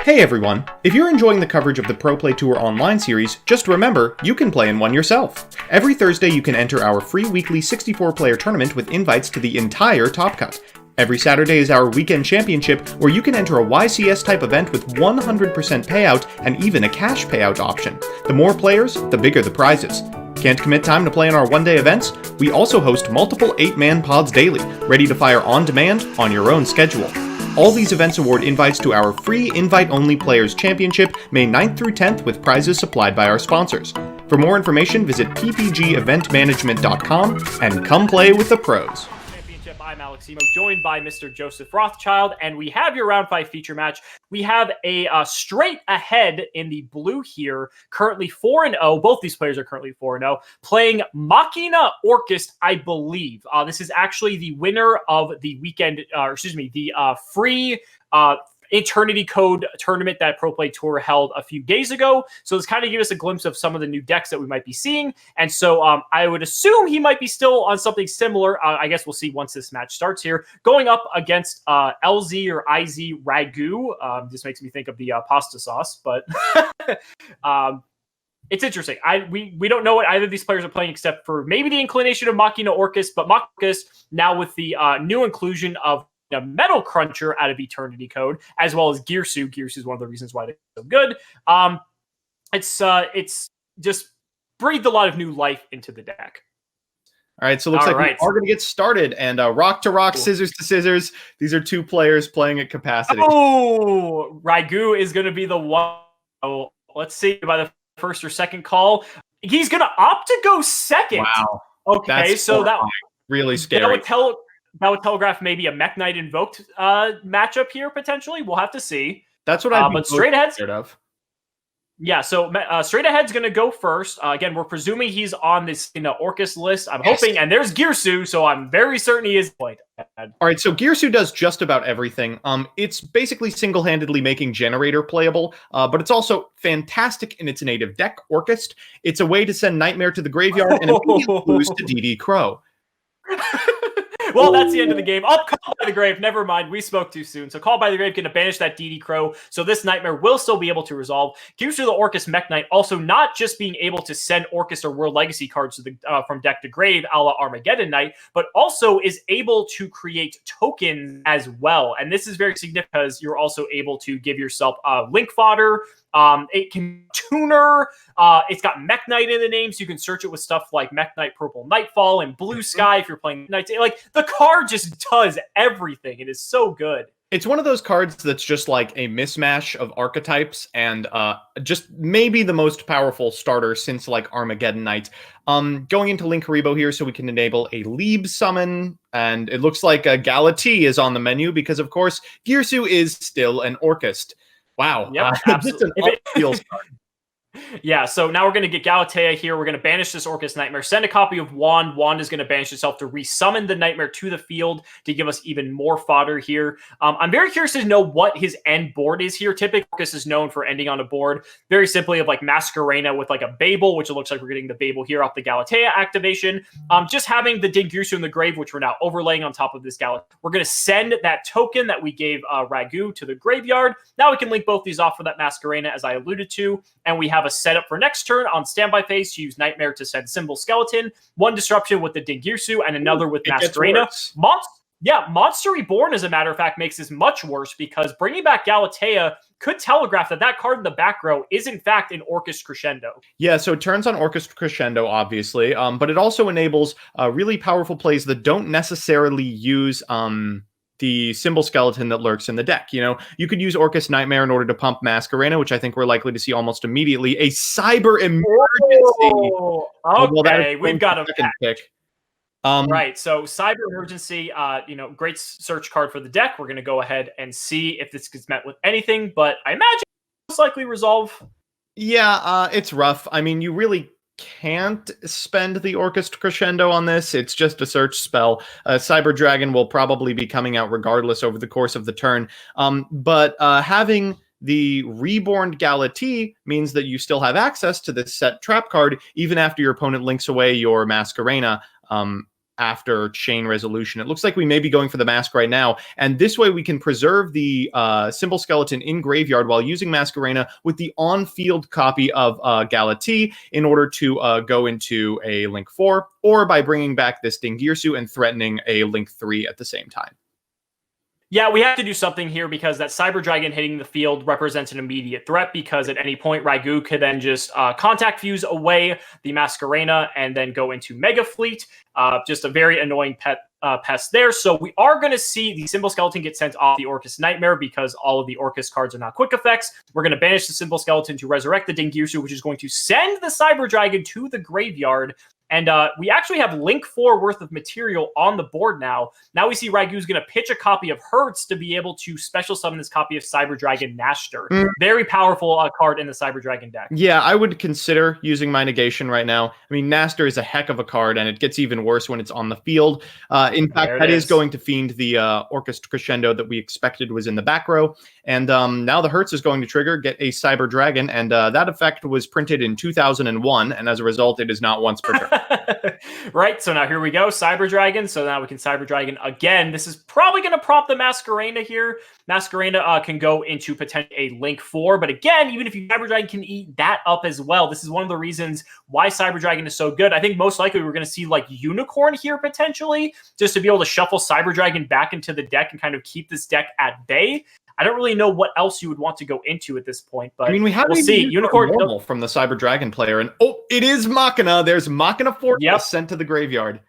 Hey everyone! If you're enjoying the coverage of the Pro Play Tour online series, just remember, you can play in one yourself. Every Thursday you can enter our free weekly 64-player tournament with invites to the entire Top Cut. Every Saturday is our weekend championship, where you can enter a YCS-type event with 100% payout and even a cash payout option. The more players, the bigger the prizes. Can't commit time to play in our one-day events? We also host multiple 8-man pods daily, ready to fire on demand on your own schedule. All these events award invites to our free invite-only Players Championship, May 9th through 10th, with prizes supplied by our sponsors. For more information, visit ppgeventmanagement.com and come play with the pros. I'm Alex Emo, joined by Mr. Joseph Rothschild, and we have your Round 5 feature match. We have a straight ahead in the blue here, currently 4-0. Both these players are currently 4-0, playing Machina Orcust, I believe. This is actually the winner of the weekend, the free Eternity Code tournament that Pro Play Tour held a few days ago. So this kind of gives us a glimpse of some of the new decks that we might be seeing. And so I would assume he might be still on something similar. I guess we'll see once this match starts here. Going up against LZ or IZ Ragu. This makes me think of the pasta sauce, but it's interesting. We don't know what either of these players are playing except for maybe the inclination of Machina Orcust, but Orcust now with the new inclusion of a Metal Cruncher out of Eternity Code, as well as Gearsu. Gearsu is one of the reasons why they're so good. It's just breathed a lot of new life into the deck. All right, so it looks we are going to get started. And rock to rock, scissors to scissors. These are two players playing at capacity. Oh, Ragu is going to be the one. Oh, let's see by the first or second call. He's going to opt to go second. Wow. Okay, that's so horrifying. Really scary. That would telegraph maybe a Mech Knight Invoked matchup here, potentially. We'll have to see. That's what I'd be straight ahead scared of. Yeah, so straight ahead's going to go first. Again, we're presuming he's on this Orcust list. I'm hoping, and there's Gearsu, so I'm very certain he is played. All right, so Gearsu does just about everything. It's basically single-handedly making Generator playable, but it's also fantastic in its native deck, Orcust. It's a way to send Nightmare to the graveyard and immediately lose to DD Crow. Well, that's the end of the game. Oh, Call by the Grave. Never mind. We spoke too soon. So Call by the Grave can banish that DD Crow. So this Nightmare will still be able to resolve. Gears to the Orcust Mech Knight also not just being able to send Orcust or World Legacy cards to the from deck to grave, a la Armageddon Knight, but also is able to create tokens as well. And this is very significant because you're also able to give yourself link fodder. It can tuner. It's got Mech Knight in the name, so you can search it with stuff like Mech Knight Purple Nightfall and Blue Sky if you're playing Knights. Like, the card just does everything. It is so good. It's one of those cards that's just like a mismatch of archetypes and just maybe the most powerful starter since like Armageddon Knight. Going into Linkuriboh here so we can enable a Leeb summon, and it looks like a Galatea is on the menu because, of course, Gearsu is still an Orcust. Wow. Yep, just an upfield card. Yeah, so now we're going to get Galatea here. We're going to banish this Orcust Nightmare, send a copy of Wand. Wand is going to banish itself to resummon the Nightmare to the field to give us even more fodder here. I'm very curious to know what his end board is here. Typically, Orcust is known for ending on a board very simply of like Masquerena with like a Babel, which it looks like we're getting the Babel here off the Galatea activation. Just having the Dingirsu in the grave, which we're now overlaying on top of this Galatea. We're going to send that token that we gave Ragu to the graveyard. Now we can link both these off for that Masquerena, as I alluded to, and we have a setup for next turn on standby phase to use Nightmare to send Symbol Skeleton, one disruption with the Dingirsu, and another with Masquerena. Monster Reborn, as a matter of fact, makes this much worse because bringing back Galatea could telegraph that card in the back row is in fact an Orcust Crescendo. Yeah, so it turns on Orcust Crescendo, obviously, but it also enables really powerful plays that don't necessarily use the Symbol Skeleton that lurks in the deck. You know, you could use Orcust Nightmare in order to pump Masquerena, which I think we're likely to see almost immediately. A Cyber Emergency. Okay, we've got a pick. Right, so Cyber Emergency, great search card for the deck. We're going to go ahead and see if this gets met with anything, but I imagine most likely resolve. Yeah, it's rough. I mean, you really can't spend the Orcust Crescendo on this. It's just a search spell. Cyber Dragon will probably be coming out regardless over the course of the turn. But having the Reborn Galatea means that you still have access to this set trap card even after your opponent links away your Masquerena. after Chain Resolution. It looks like we may be going for the Mask right now, and this way we can preserve the Symbol Skeleton in Graveyard while using Masquerena with the on-field copy of Galatea in order to go into a Link 4, or by bringing back this Dingirsu and threatening a Link 3 at the same time. Yeah, we have to do something here because that Cyber Dragon hitting the field represents an immediate threat, because at any point Ragu could then just contact fuse away the Masquerena and then go into Mega Fleet. Just a very annoying pest there. So we are going to see the Symbol Skeleton get sent off the Orcust Nightmare because all of the Orcust cards are not quick effects. We're going to banish the Symbol Skeleton to resurrect the Dingirsu, which is going to send the Cyber Dragon to the graveyard. And we actually have Link 4 worth of material on the board now. Now we see Ragu's going to pitch a copy of Hertz to be able to special summon this copy of Cyber Dragon Nashter. Very powerful card in the Cyber Dragon deck. Yeah, I would consider using my negation right now. I mean, Nashter is a heck of a card, and it gets even worse when it's on the field. In fact, that is going to fiend the Orcust Crescendo that we expected was in the back row. And now the Hertz is going to trigger, get a Cyber Dragon, and that effect was printed in 2001, and as a result, it is not once per turn. Right, so now here we go, Cyber Dragon. So now we can Cyber Dragon again. This is probably going to prompt the Masquerena here. Masquerena can go into potentially a Link 4, but again, even if you Cyber Dragon can eat that up as well. This is one of the reasons why Cyber Dragon is so good. I think most likely we're going to see like Unicorn here potentially, just to be able to shuffle Cyber Dragon back into the deck and kind of keep this deck at bay. I don't really know what else you would want to go into at this point, but I mean, we'll see. Unicorn normal from the Cyber Dragon player, and oh, it is Machina. There's Machina Fortress sent to the graveyard.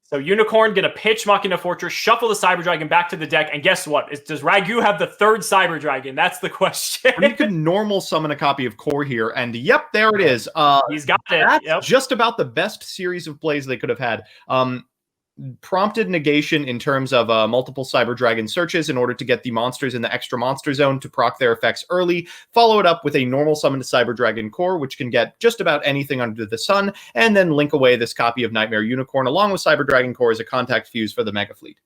So Unicorn gonna pitch Machina Fortress, shuffle the Cyber Dragon back to the deck, and guess what? Does Ragu have the third Cyber Dragon? That's the question. You could normal summon a copy of Core here, and yep, there it is. He's got it. That's just about the best series of plays they could have had. Prompted negation in terms of multiple Cyber Dragon searches in order to get the monsters in the extra monster zone to proc their effects early. Follow it up with a normal summon to Cyber Dragon Core, which can get just about anything under the sun, and then link away this copy of Nightmare Unicorn along with Cyber Dragon Core as a contact fuse for the Mega Fleet.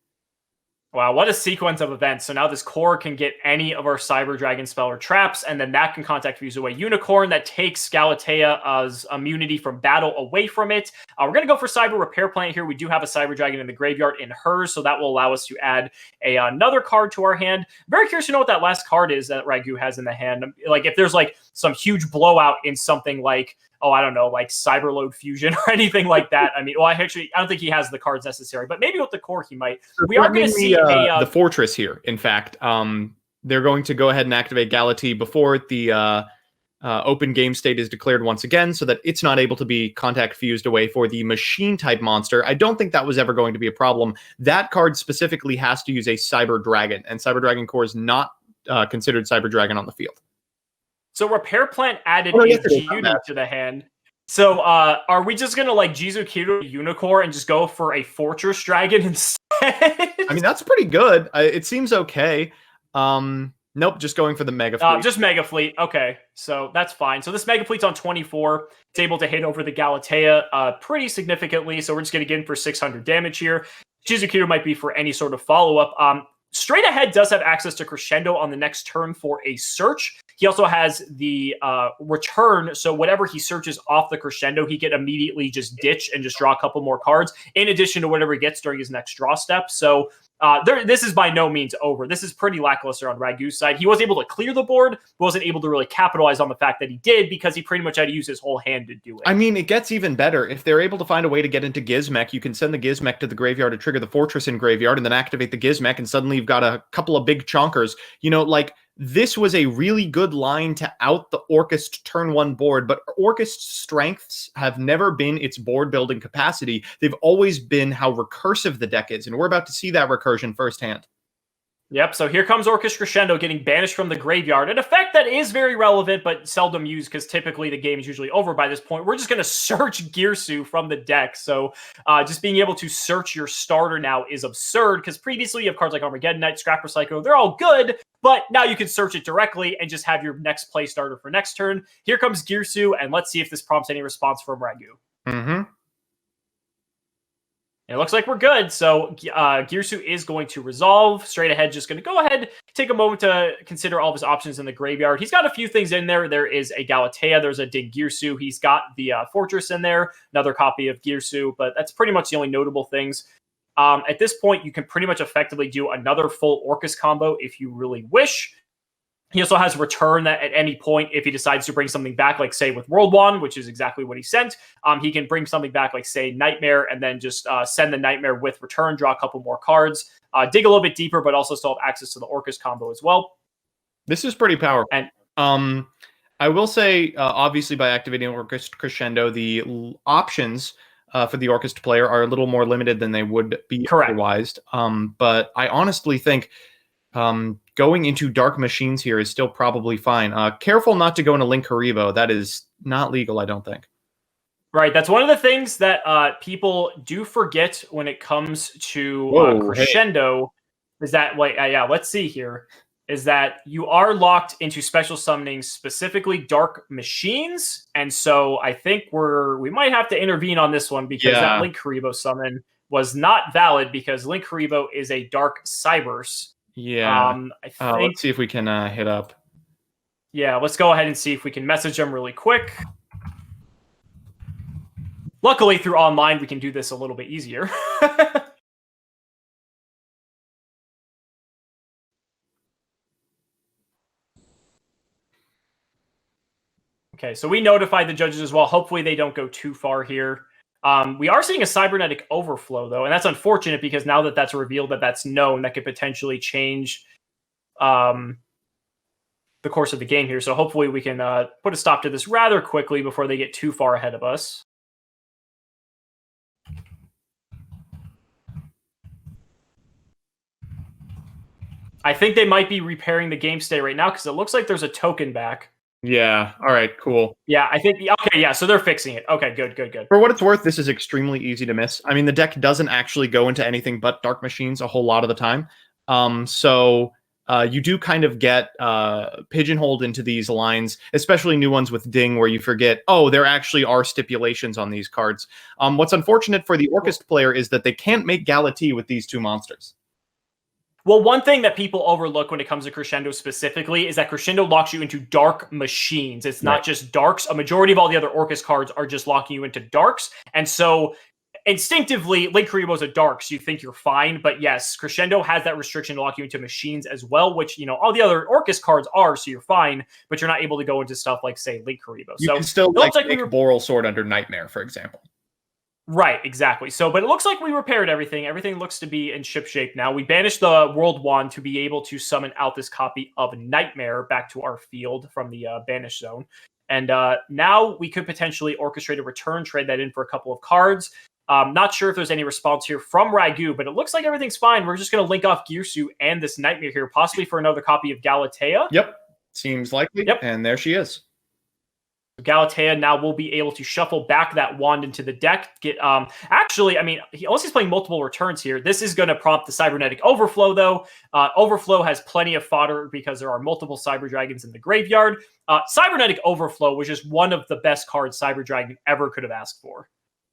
Wow, what a sequence of events. So now this core can get any of our Cyber Dragon spell or traps, and then that can contact fuse away Unicorn. That takes Galatea's immunity from battle away from it. We're going to go for Cyber Repair Plant here. We do have a Cyber Dragon in the graveyard in hers, so that will allow us to add another card to our hand. Very curious to know what that last card is that Ragu has in the hand. Like if there's like some huge blowout in something like, oh, I don't know, like Cyberload Fusion or anything like that. I mean, well, I don't think he has the cards necessary, but maybe with the core he might. We are going to see the Fortress here. In fact, they're going to go ahead and activate Galatea before the open game state is declared once again, so that it's not able to be contact fused away for the machine type monster. I don't think that was ever going to be a problem. That card specifically has to use a Cyber Dragon, and Cyber Dragon Core is not considered Cyber Dragon on the field. So Repair Plant added Jizu to the hand. So are we just going to like Jizu Kiro Unicorn and just go for a Fortress Dragon instead? I mean, that's pretty good. It seems okay. Nope, just going for the Mega Fleet. Just Mega Fleet. Okay, so that's fine. So this Mega Fleet's on 24. It's able to hit over the Galatea pretty significantly. So we're just going to get in for 600 damage here. Jizu Kiro might be for any sort of follow-up. Straight Ahead does have access to Crescendo on the next turn for a search. He also has the return, so whatever he searches off the Crescendo, he can immediately just ditch and just draw a couple more cards, in addition to whatever he gets during his next draw step. So this is by no means over. This is pretty lackluster on Ragu's side. He was able to clear the board, but wasn't able to really capitalize on the fact that he did, because he pretty much had to use his whole hand to do it. I mean, it gets even better. If they're able to find a way to get into Gizmek, you can send the Gizmek to the graveyard to trigger the Fortress in graveyard, and then activate the Gizmek, and suddenly you've got a couple of big chonkers. You know, like, this was a really good line to out the Orcust turn one board, but Orcust's strengths have never been its board building capacity. They've always been how recursive the deck is, and we're about to see that recursion firsthand. Yep, so here comes Orcust Crescendo getting banished from the graveyard. An effect that is very relevant, but seldom used, because typically the game is usually over by this point. We're just going to search Girsu from the deck. So just being able to search your starter now is absurd, because previously you have cards like Armageddon Knight, Scrapper Psycho. They're all good, but now you can search it directly and just have your next play starter for next turn. Here comes Girsu, and let's see if this prompts any response from Ragu. Mm-hmm. It looks like we're good. So Girsu is going to resolve. Straight ahead, just going to go ahead, take a moment to consider all of his options in the graveyard. He's got a few things in there. There is a Galatea. There's a Dig Girsu. He's got the Fortress in there, another copy of Girsu, but that's pretty much the only notable things. At this point, you can pretty much effectively do another full Orcust combo if you really wish. He also has return that at any point, if he decides to bring something back, like say with World Wand, which is exactly what he sent, he can bring something back, like say Nightmare, and then just send the Nightmare with return, draw a couple more cards, dig a little bit deeper, but also still have access to the Orcust combo as well. This is pretty powerful. And I will say, obviously, by activating Orcust Crescendo, the options for the Orcust player are a little more limited than they would be otherwise. But I honestly think going into Dark Machines here is still probably fine. Careful not to go into Linkuriboh. That is not legal, I don't think. Right, that's one of the things that people do forget when it comes to Crescendo, is that, let's see here, is that you are locked into special summoning, specifically Dark Machines, and so I think we might have to intervene on this one, because that Linkuriboh summon was not valid, because Linkuriboh is a Dark Cybers. Yeah, I think, let's see if we can hit up. Yeah, let's go ahead and see if we can message them really quick. Luckily, through online, we can do this a little bit easier. Okay, so we notified the judges as well. Hopefully they don't go too far here. We are seeing a cybernetic overflow, though, and that's unfortunate, because now that that's revealed, that that's known, that could potentially change the course of the game here. So hopefully we can put a stop to this rather quickly before they get too far ahead of us. I think they might be repairing the game state right now, because it looks like there's a token back. Yeah, all right, cool. Yeah, I think, okay, yeah, so they're fixing it. Okay, good. For what it's worth, this is extremely easy to miss. I mean, the deck doesn't actually go into anything but Dark Machines a whole lot of the time. So you do kind of get pigeonholed into these lines, especially new ones with Ding, where you forget, oh, there actually are stipulations on these cards. What's unfortunate for the Orcust player is that they can't make Galatea with these two monsters. Well, one thing that people overlook when it comes to Crescendo specifically is that Crescendo locks you into Dark Machines. It's not just Darks. A majority of all the other Orcust cards are just locking you into Darks. And so instinctively, Linkuriboh is a Dark, so you think you're fine. But yes, Crescendo has that restriction to lock you into Machines as well, which, you know, all the other Orcust cards are, so you're fine. But you're not able to go into stuff like, say, Linkuriboh. You can still make Boral Sword under Nightmare, for example. Right, exactly. So, but it looks like we repaired everything. Everything looks to be in shipshape now. We banished the World Wand to be able to summon out this copy of Nightmare back to our field from the banished zone. And now we could potentially orchestrate a return, trade that in for a couple of cards. Not sure if there's any response here from Ragu, but it looks like everything's fine. We're just going to link off Girsu and this Nightmare here, possibly for another copy of Galatea. Yep, seems likely. Yep. And there she is. Galatea now will be able to shuffle back that wand into the deck. Actually, I mean, he's playing multiple returns here. This is going to prompt the Cybernetic Overflow, though. Overflow has plenty of fodder because there are multiple Cyber Dragons in the graveyard. Cybernetic Overflow was just one of the best cards Cyber Dragon ever could have asked for.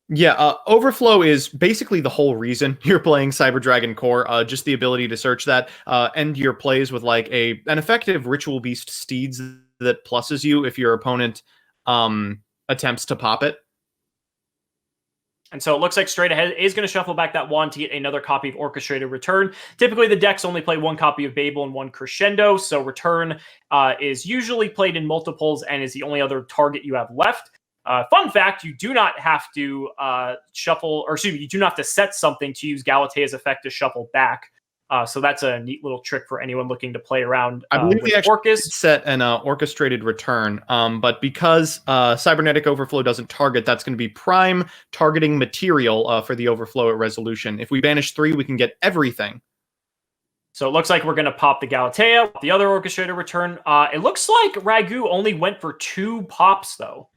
Yeah, Overflow is basically the whole reason you're playing Cyber Dragon Core. Just the ability to search that, end your plays with like an effective Ritual Beast Steeds that pluses you if your opponent attempts to pop it. And so it looks like straight ahead is going to shuffle back that wand to get another copy of Orchestrated Return. Typically, the decks only play one copy of Babel and one Crescendo, so Return is usually played in multiples and is the only other target you have left. Fun fact, you do not have to you do not have to set something to use Galatea's effect to shuffle back. So that's a neat little trick for anyone looking to play around. I believe with they actually Orcust. Set an orchestrated return, but because Cybernetic Overflow doesn't target, that's going to be prime targeting material for the Overflow at resolution. If we banish 3, we can get everything. So it looks like we're going to pop the Galatea, the other orchestrated return. It looks like Ragu only went for 2 pops, though.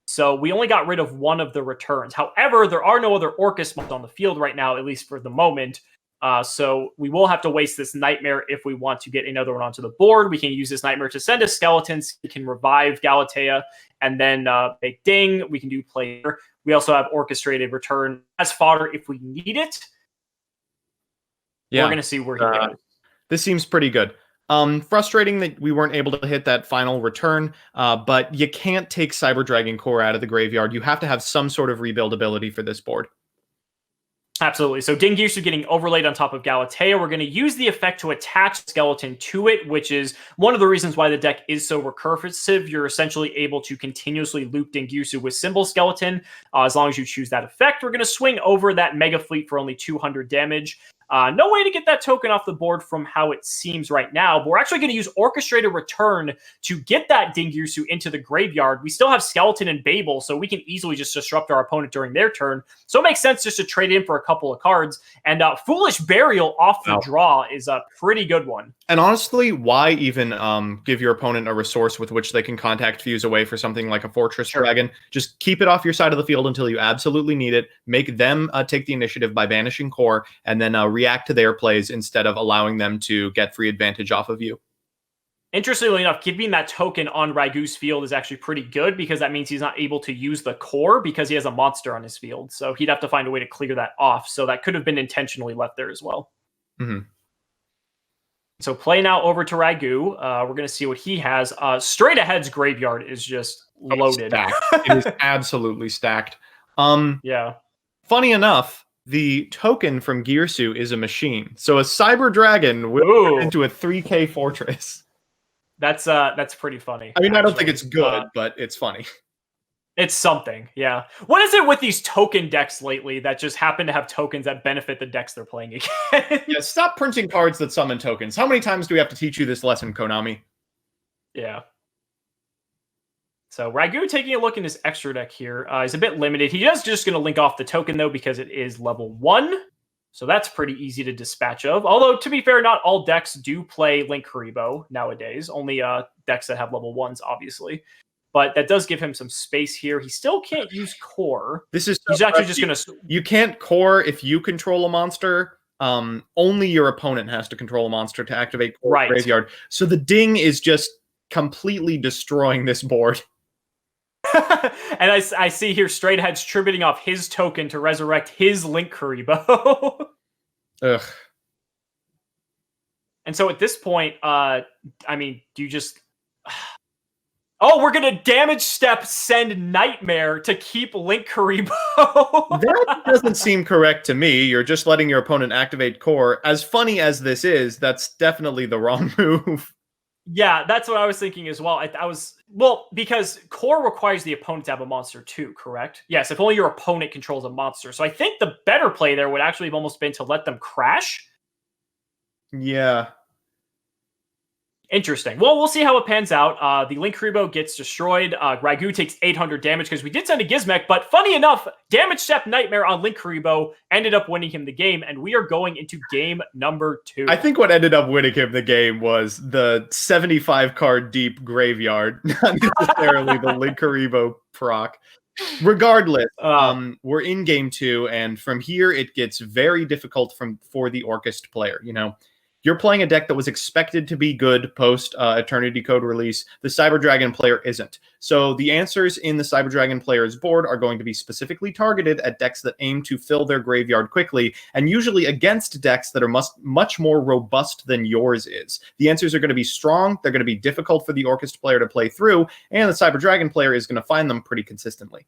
So we only got rid of one of the returns. However, there are no other Orcust on the field right now, at least for the moment. So we will have to waste this Nightmare if we want to get another one onto the board. We can use this Nightmare to send a skeleton. So we can revive Galatea and then make Ding. We can do play. We also have Orchestrated Return as fodder if we need it. Yeah. We're going to see where he goes. This seems pretty good. Frustrating that we weren't able to hit that final return, but you can't take Cyber Dragon Core out of the graveyard. You have to have some sort of rebuild ability for this board. Absolutely. So Dingirsu getting overlaid on top of Galatea. We're going to use the effect to attach Skeleton to it, which is one of the reasons why the deck is so recursive. You're essentially able to continuously loop Dingirsu with Symbol Skeleton as long as you choose that effect. We're going to swing over that Mega Fleet for only 200 damage. No way to get that token off the board from how it seems right now, but we're actually going to use Orchestrated Return to get that Dingirsu into the graveyard. We still have Skeleton and Babel, so we can easily just disrupt our opponent during their turn. So it makes sense just to trade in for a couple of cards. And Foolish Burial off the draw is a pretty good one. And honestly, why even give your opponent a resource with which they can contact Fuse away for something like a Fortress Dragon? Just keep it off your side of the field until you absolutely need it. Make them take the initiative by banishing Core, and then react to their plays instead of allowing them to get free advantage off of you. Interestingly enough, keeping that token on Ragu's field is actually pretty good because that means he's not able to use the core because he has a monster on his field. So he'd have to find a way to clear that off. So that could have been intentionally left there as well. Mm-hmm. So play now over to Ragu. We're going to see what he has. Straight Ahead's graveyard is just loaded. It is absolutely stacked. Yeah. Funny enough, the token from Girsu is a machine. So a Cyber Dragon will turn into a 3K Fortress. That's pretty funny. I mean, actually. I don't think it's good, but it's funny. It's something, yeah. What is it with these token decks lately that just happen to have tokens that benefit the decks they're playing against? Yeah, stop printing cards that summon tokens. How many times do we have to teach you this lesson, Konami? Yeah. So Ragu taking a look in his extra deck here is a bit limited. He is just going to link off the token, though, because it is level 1. So that's pretty easy to dispatch of. Although, to be fair, not all decks do play Link Haribo nowadays. Only decks that have level 1s, obviously. But that does give him some space here. He still can't use Core. This is He's actually just going to... You can't Core if you control a monster. Only your opponent has to control a monster to activate Core Graveyard. So the Ding is just completely destroying this board. And I see here Straight Ahead's tributing off his token to resurrect his Link Haribo. Ugh. And so at this point, I mean, do you just... Oh, we're going to damage step send Nightmare to keep Link Haribo. That doesn't seem correct to me. You're just letting your opponent activate Core. As funny as this is, that's definitely the wrong move. Yeah, that's what I was thinking as well. Because Core requires the opponent to have a monster too, correct? Yes, if only your opponent controls a monster. So I think the better play there would actually have almost been to let them crash. Yeah. Interesting. Well, we'll see how it pans out. The Link Haribo gets destroyed. Ragu takes 800 damage because we did send a Gizmek, but funny enough, Damage Step Nightmare on Link Haribo ended up winning him the game, and we are going into game number 2. I think what ended up winning him the game was the 75 card deep graveyard, not necessarily the Link Haribo proc. Regardless, we're in game 2, and from here it gets very difficult for the Orcust player. You know, you're playing a deck that was expected to be good post Eternity Code release. The Cyber Dragon player isn't. So the answers in the Cyber Dragon player's board are going to be specifically targeted at decks that aim to fill their graveyard quickly, and usually against decks that are much more robust than yours is. The answers are going to be strong, they're going to be difficult for the Orcust player to play through, and the Cyber Dragon player is going to find them pretty consistently.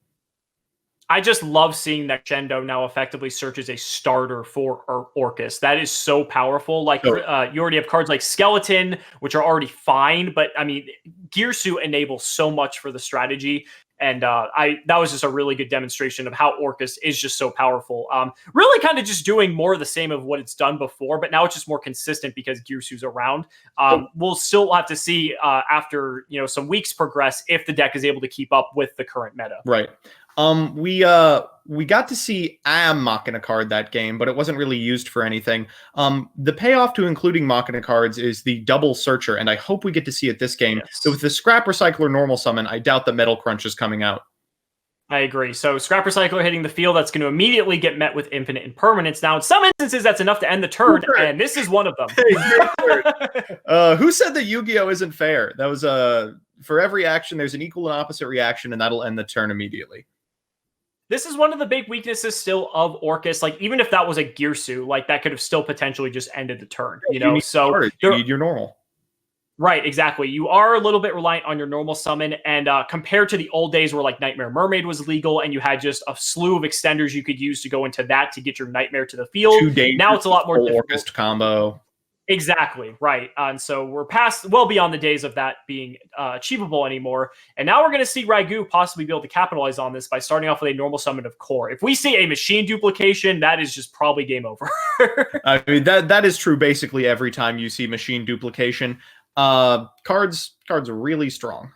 I just love seeing that Shendo now effectively searches a starter for Orcust. That is so powerful. Like, you already have cards like Skeleton, which are already fine, but I mean, Girsu enables so much for the strategy. And that was just a really good demonstration of how Orcust is just so powerful. Really kind of just doing more of the same of what it's done before, but now it's just more consistent because Girsu's around. We'll still have to see after some weeks progress if the deck is able to keep up with the current meta. Right. We got to see Machina card that game, but it wasn't really used for anything. The payoff to including Machina cards is the double searcher, and I hope we get to see it this game. Yes. So with the Scrap Recycler normal summon, I doubt that Metal Crunch is coming out. I agree. So Scrap Recycler hitting the field, that's going to immediately get met with Infinite Impermanence. Now, in some instances, that's enough to end the turn, and this is one of them. Who said that Yu-Gi-Oh isn't fair? That was for every action, there's an equal and opposite reaction, and that'll end the turn immediately. This is one of the big weaknesses still of Orcust. Like, even if that was a Gearsu, like that could have still potentially just ended the turn. You know, so you need your normal. Right, exactly. You are a little bit reliant on your normal summon, and compared to the old days where like Nightmare Mermaid was legal and you had just a slew of extenders you could use to go into that to get your Nightmare to the field, now it's a lot more difficult. Orcust combo. Exactly, right. And so we're well beyond the days of that being achievable anymore. And now we're going to see Ragu possibly be able to capitalize on this by starting off with a normal summon of Core. If we see a machine duplication, that is just probably game over. I mean, that is true basically every time you see machine duplication. Cards are really strong.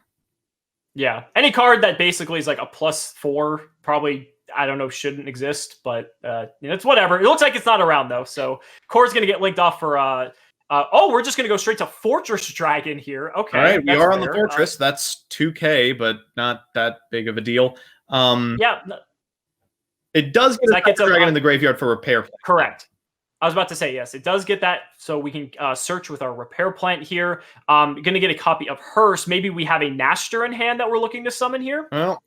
Yeah, any card that basically is like a +4 probably, I don't know, shouldn't exist, but it's whatever. It looks like it's not around though, so Core's gonna get linked off for we're just gonna go straight to Fortress Dragon here. Okay, all right, we are on the Fortress. That's 2K, but not that big of a deal. Yeah, it does get a dragon in the graveyard for repair. Correct. I was about to say, yes, it does get that, so we can search with our repair plant here. Going to get a copy of Hearse. Maybe we have a Naster in hand that we're looking to summon here. Well,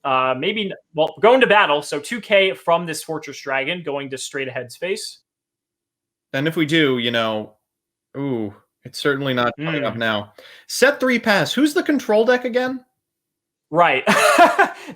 going to battle, so 2K from this Fortress Dragon, going to straight ahead space. And if we do, it's certainly not coming up now. Set 3 pass. Who's the control deck again? Right.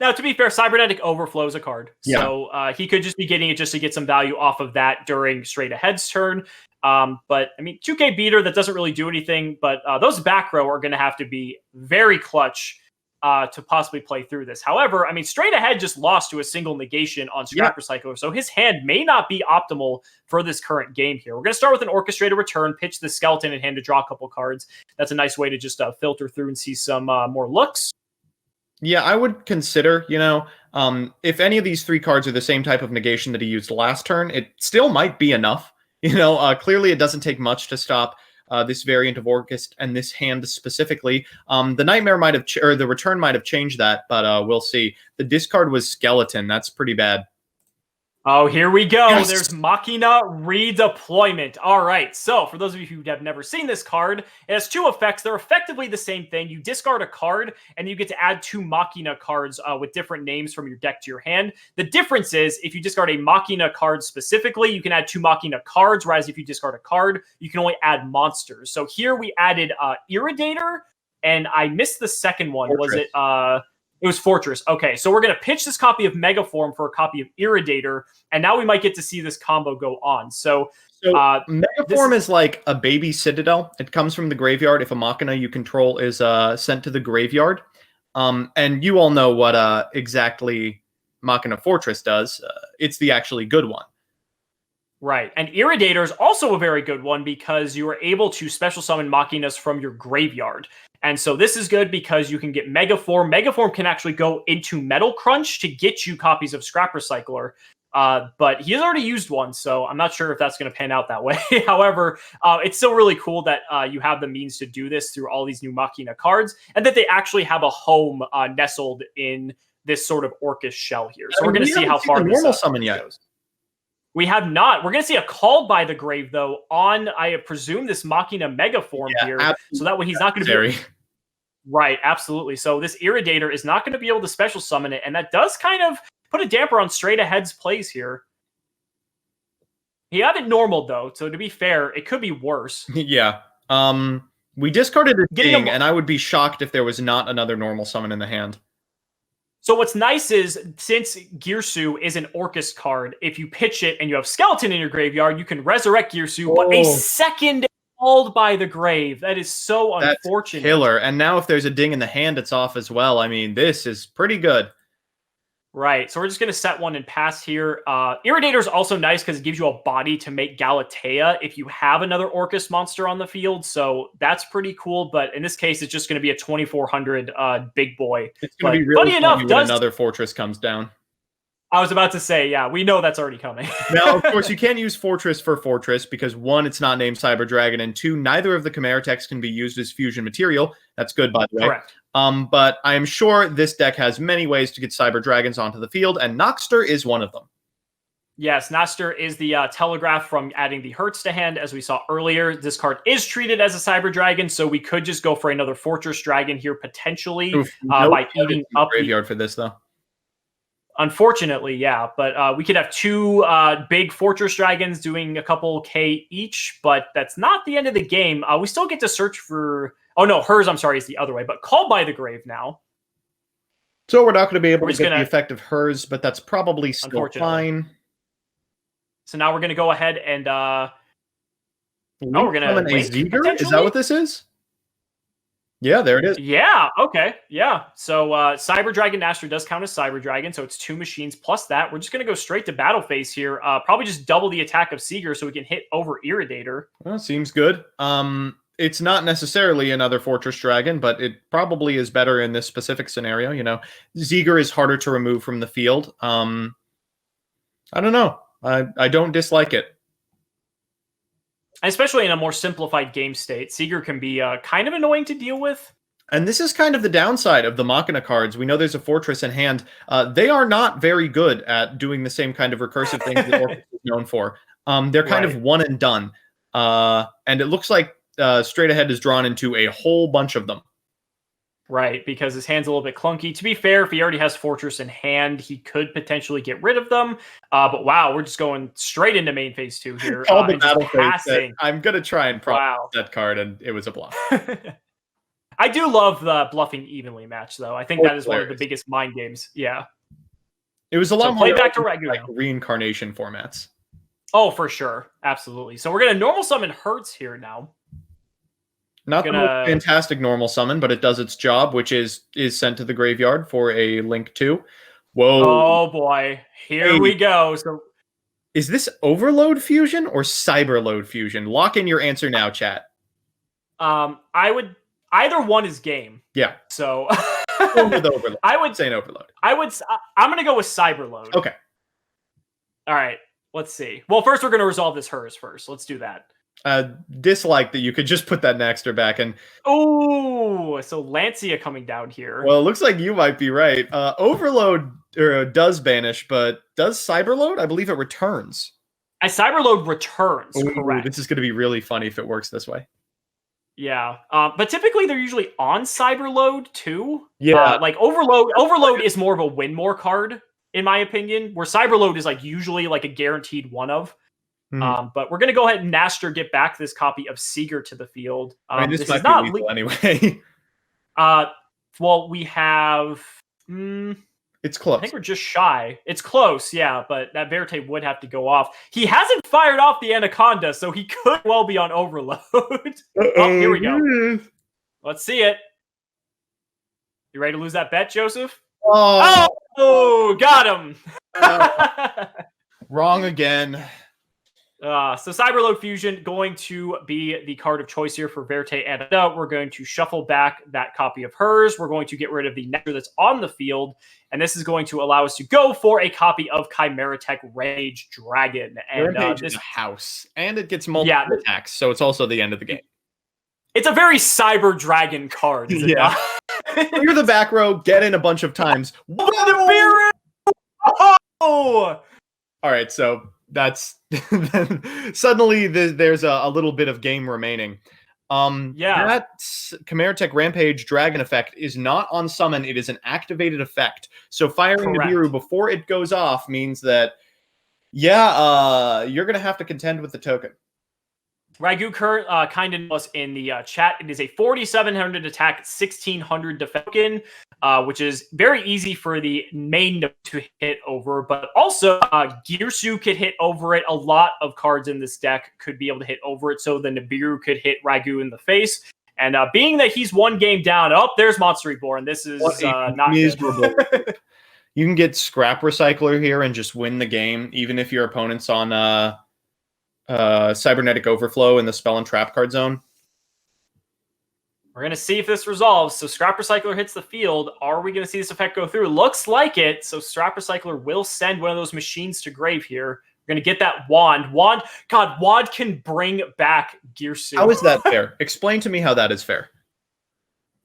Now, to be fair, Cybernetic Overflow is a card. Yeah. So he could just be getting it just to get some value off of that during straight ahead's turn. But, I mean, 2K Beater, that doesn't really do anything. But those back row are going to have to be very clutch to possibly play through this. However, I mean, straight ahead just lost to a single negation on Scrap Recycler. So his hand may not be optimal for this current game here. We're going to start with an Orchestrator Return, pitch the Skeleton in hand to draw a couple cards. That's a nice way to just filter through and see some more looks. Yeah, I would consider, if any of these 3 cards are the same type of negation that he used last turn, it still might be enough. Clearly it doesn't take much to stop this variant of Orcust and this hand specifically. The Nightmare might have, or the Return might have changed that, but we'll see. The discard was Skeleton. That's pretty bad. Oh, here we go. Yes. There's Machina Redeployment. All right. So for those of you who have never seen this card, it has 2 effects. They're effectively the same thing. You discard a card and you get to add 2 Machina cards with different names from your deck to your hand. The difference is if you discard a Machina card specifically, you can add 2 Machina cards, whereas if you discard a card, you can only add monsters. So here we added Iridator, and I missed the second one. Fortress. Was it... It was Fortress. Okay, so we're going to pitch this copy of Megaform for a copy of Iridator, and now we might get to see this combo go on. So Megaform is like a baby Citadel. It comes from the graveyard if a Machina you control is sent to the graveyard. And you all know what exactly Machina Fortress does. It's the actually good one. Right, and Iridator is also a very good one because you are able to special summon Machinas from your graveyard. And so this is good because you can get Megaform. Megaform can actually go into Metal Crunch to get you copies of Scrap Recycler. But he has already used one, so I'm not sure if that's going to pan out that way. However, it's still really cool that you have the means to do this through all these new Machina cards, and that they actually have a home nestled in this sort of Orcust shell here. So we're going to see how far the normal summon yet goes. We have not. We're going to see a Called by the Grave, though, on, I presume, this Machina Megaform here. Absolutely. So that way he's not going to be... Right, absolutely. So this Iridator is not going to be able to special summon it, and that does kind of put a damper on straight ahead's plays here. He had it normal, though, so to be fair, it could be worse. Yeah. We discarded a Ding, and I would be shocked if there was not another normal summon in the hand. So what's nice is, since Gearsu is an Orcust card, if you pitch it and you have Skeleton in your graveyard, you can resurrect Gearsu, but a second Called by the Grave. That is so unfortunate. That's killer. And now if there's a Ding in the hand, it's off as well. I mean, this is pretty good. Right, so we're just going to set one and pass here. Iridator is also nice because it gives you a body to make Galatea if you have another Orcust monster on the field, so that's pretty cool, but in this case, it's just going to be a 2400 big boy. It's going to be really funny when another Fortress comes down. I was about to say, yeah, we know that's already coming. Now, of course, you can't use Fortress for Fortress because 1, it's not named Cyber Dragon, and 2, neither of the Chimera techs can be used as fusion material. That's good, by the way. Correct. But I am sure this deck has many ways to get Cyber Dragons onto the field, and Noxter is one of them. Yes, Noxter is the telegraph from adding the Hertz to hand, as we saw earlier. This card is treated as a Cyber Dragon, so we could just go for another Fortress Dragon here potentially by eating up the graveyard for this, though. Unfortunately, yeah, but we could have two big Fortress Dragons doing a couple K each, but that's not the end of the game. We still get to search for... Oh, no, hers, I'm sorry, is the other way, but Called by the Grave now. So we're not going to be able to get the effect of hers, but that's probably still fine. So now we're going to go ahead and... we're going to a Ziegler? Is that what this is? Yeah, there it is. Yeah, okay, yeah. So Cyber Dragon Noxter does count as Cyber Dragon, so it's 2 machines plus that. We're just going to go straight to battle phase here. Probably just double the attack of Seeger so we can hit over Irridator. Well, seems good. It's not necessarily another Fortress Dragon, but it probably is better in this specific scenario. You know, Ziegler is harder to remove from the field. I don't know. I don't dislike it. Especially in a more simplified game state, Seeger can be kind of annoying to deal with. And this is kind of the downside of the Machina cards. We know there's a Fortress in hand. They are not very good at doing the same kind of recursive things that Orcust is known for. They're kind of one and done. And it looks like Straight Ahead is drawn into a whole bunch of them. Right, because his hand's a little bit clunky. To be fair, if he already has Fortress in hand, he could potentially get rid of them. But wow, we're just going straight into main phase 2 here. All the battle phase. I'm going to try and prop that card, and it was a bluff. I do love the bluffing evenly match, though. I think that is one of the biggest mind games. Yeah. It was a lot more play back to regular reincarnation formats. Oh, for sure. Absolutely. So we're going to normal summon Hertz here now. Not the most fantastic normal summon, but it does its job, which is sent to the graveyard for a Link 2. Whoa. Oh, boy. Here we go. So, is this Overload Fusion or Cyberload Fusion? Lock in your answer now, chat. I would... Either one is game. Yeah. So... with Overload. I would say an Overload. I'm going to go with Cyberload. Okay. All right. Let's see. Well, first we're going to resolve this hers first. Let's do that. Dislike that you could just put that Noxter back and... Oh, so Lancia coming down here. Well, it looks like you might be right. Overload does banish, but does Cyberload? I believe it returns. Cyberload returns, correct. This is going to be really funny if it works this way. Yeah, but typically they're usually on Cyberload too. Yeah, like Overload is more of a win more card, in my opinion, where Cyberload is like usually like a guaranteed one of. But we're going to go ahead and Noxter get back this copy of Seeger to the field. This might be lethal anyway. Well, we have... it's close. I think we're just shy. It's close, yeah, but that Verte would have to go off. He hasn't fired off the Anaconda, so he could well be on Overload. Oh, here we go. Let's see it. You ready to lose that bet, Joseph? Oh, got him. Wrong again. So Cyberload Fusion going to be the card of choice here for Verte and we're going to shuffle back that copy of hers. We're going to get rid of the Noxter that's on the field, and this is going to allow us to go for a copy of Chimera Tech Rage Dragon. And Rampage is a house, and it gets multiple attacks, so it's also the end of the game. It's a very Cyber Dragon card, is it not? Clear the back row, get in a bunch of times. Oh! All right, so that's suddenly there's a little bit of game remaining. That Chimera Tech Rampage Dragon effect is not on summon, it is an activated effect. So firing Nibiru before it goes off means that you're gonna have to contend with the token. Ragu kind of us in the chat. It is a 4,700 attack, 1,600 defense token, which is very easy for the main to hit over. But also, Girsu could hit over it. A lot of cards in this deck could be able to hit over it. So the Nibiru could hit Ragu in the face. And being that he's one game down, there's Monster Reborn. This is not miserable. You can get Scrap Recycler here and just win the game, even if your opponent's on Cybernetic Overflow in the Spell and Trap card zone. We're going to see if this resolves. So Scrap Recycler hits the field. Are we going to see this effect go through? Looks like it. So Scrap Recycler will send one of those machines to grave here. We're going to get that Wand. Wand can bring back Girsu. How is that fair? Explain to me how that is fair.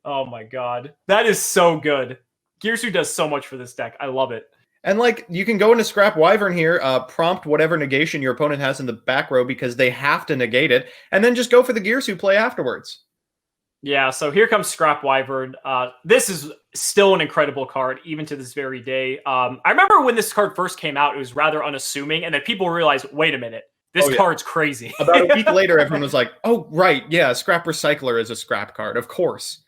Oh my god. That is so good. Girsu does so much for this deck. I love it. And like, you can go into Scrap Wyvern here, prompt whatever negation your opponent has in the back row because they have to negate it, and then just go for the Girsu play afterwards. Yeah, so here comes Scrap Wyvern. This is still an incredible card, even to this very day. I remember when this card first came out, it was rather unassuming, and then people realized, wait a minute, this card's crazy. About a week later, everyone was like, oh, right, yeah, Scrap Recycler is a scrap card, of course.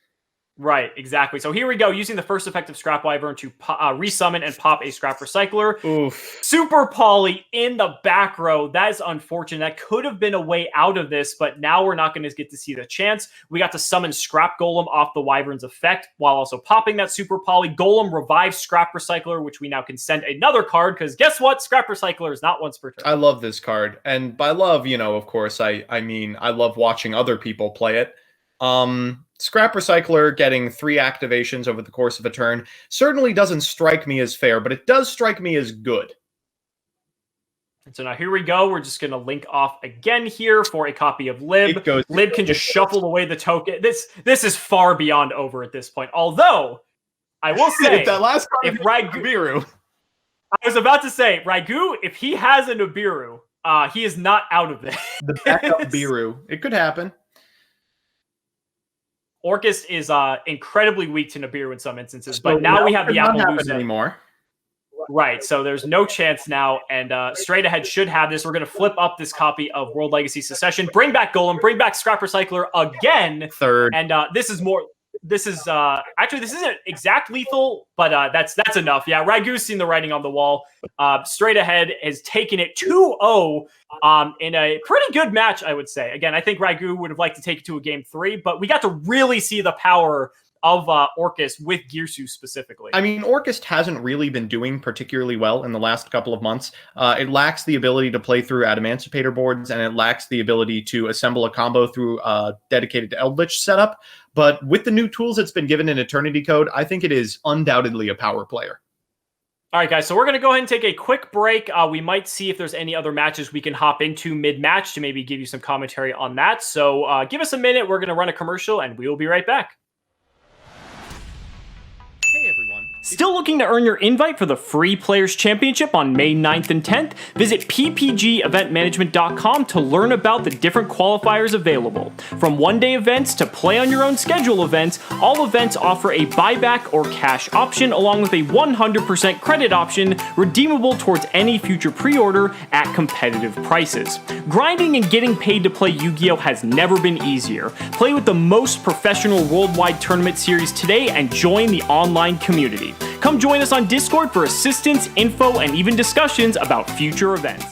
Right, exactly. So here we go, using the first effect of Scrap Wyvern to resummon and pop a Scrap Recycler. Oof. Super Poly in the back row. That is unfortunate. That could have been a way out of this, but now we're not going to get to see the chance. We got to summon Scrap Golem off the Wyvern's effect while also popping that Super Poly. Golem revives Scrap Recycler, which we now can send another card, because guess what? Scrap Recycler is not once per turn. I love this card. And by love, of course, I mean, I love watching other people play it. Scrap Recycler getting 3 activations over the course of a turn certainly doesn't strike me as fair, but it does strike me as good. And so now here we go. We're just going to link off again here for a copy of Lib. Lib can just shuffle away the token. This is far beyond over at this point. Although, I will say, that last card if Nibiru, I was about to say, Ragu, if he has a Nibiru, he is not out of this. The backup Biru. It could happen. Orcust is incredibly weak to Nibiru in some instances, but now we have the Appaloosa anymore. Right, so there's no chance now, and Straight Ahead should have this. We're going to flip up this copy of World Legacy Secession, bring back Golem, bring back Scrap Recycler again. Third. And this is actually, this isn't exact lethal, but that's enough. Yeah, Ragu's seen the writing on the wall. Straight Ahead has taken it 2-0 in a pretty good match, I would say. Again, I think Ragu would have liked to take it to a game 3, but we got to really see the power of Orcust with Girsu specifically. I mean, Orcust hasn't really been doing particularly well in the last couple of months. It lacks the ability to play through Adamancipator boards, and it lacks the ability to assemble a combo through dedicated to Eldritch setup. But with the new tools it's been given in Eternity Code, I think it is undoubtedly a power player. All right, guys, so we're going to go ahead and take a quick break. We might see if there's any other matches we can hop into mid-match to maybe give you some commentary on that. So give us a minute. We're going to run a commercial, and we will be right back. Hey, everyone. Still looking to earn your invite for the free Players Championship on May 9th and 10th? Visit ppgeventmanagement.com to learn about the different qualifiers available. From one-day events to play-on-your-own-schedule events, all events offer a buyback or cash option along with a 100% credit option redeemable towards any future pre-order at competitive prices. Grinding and getting paid to play Yu-Gi-Oh! Has never been easier. Play with the most professional worldwide tournament series today and join the online community. Come join us on Discord for assistance, info, and even discussions about future events.